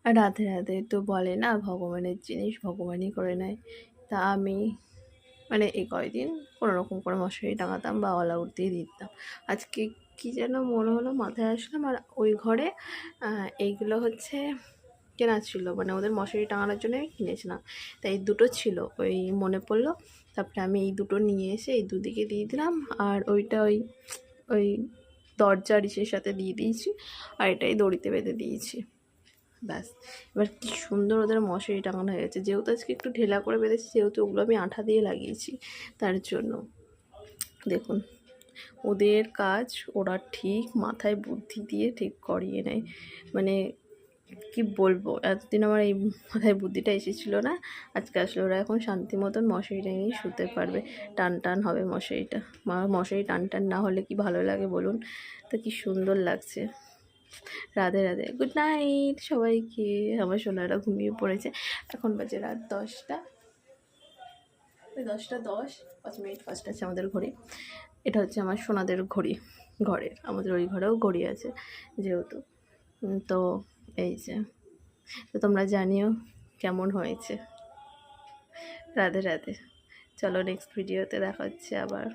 আর রাধে রাধে তো বলে না, ভগবানের জিনিস ভগবানই করে নেয়। তা আমি মানে এই কয়দিন কোনো রকম করে মশারি টাঙাতাম বা অল আউট দিয়ে দিতাম। আজকে কি যেন মনে হলো, মাথায় আসলাম, আর ওই ঘরে এইগুলো হচ্ছে কেনা ছিল, মানে ওদের মশারি টাঙানোর জন্য আমি কিনেছিলাম। তাই দুটো ছিল, ওই মনে পড়লো। তারপরে আমি এই দুটো নিয়ে এসে এই দুদিকে দিয়ে দিলাম, আর ওইটা ওই ওই দরজার ইসের সাথে দিয়ে দিয়েছি, আর এটাই দড়িতে বেঁধে দিয়েছি। ব্যাস। এবার কি সুন্দর ওদের মশারি টাঙানো হয়ে গেছে। যেহেতু আজকে একটু ঢেলা করে বেঁধেছি, যেহেতু ওগুলো আমি আঠা দিয়ে লাগিয়েছি, তার জন্য দেখুন ওদের কাজ ওরা ঠিক মাথায় বুদ্ধি দিয়ে ঠিক করিয়ে নেয়। মানে কি বলবো, এতদিন আমার এই মাথায় বুদ্ধিটা এসেছিলো না, আজকে আসলে ওরা এখন শান্তি মতন মশারি টাঙিয়ে শুতে পারবে। টান টান হবে মশারিটা। মশারি টান টান না হলে কি ভালো লাগে বলুন? তো কি সুন্দর লাগছে। রাধে রাধে, গুড নাইট সবাইকে। আমার সোনারা ঘুমিয়ে পড়েছে। এখন বাজে রাত 10টা, ওই 10টা 10, 5 মিনিট ফার্স্ট আছে আমাদের ঘড়ি। এটা হচ্ছে আমার সোনাদের ঘড়ি ঘরের, আমাদের ওই ঘরেও ঘড়ি আছে যেহেতু। তো এই যে, তো তোমরা জানিও কেমন হয়েছে। রাধে রাধে। চলো নেক্সট ভিডিওতে দেখা হচ্ছে আবার।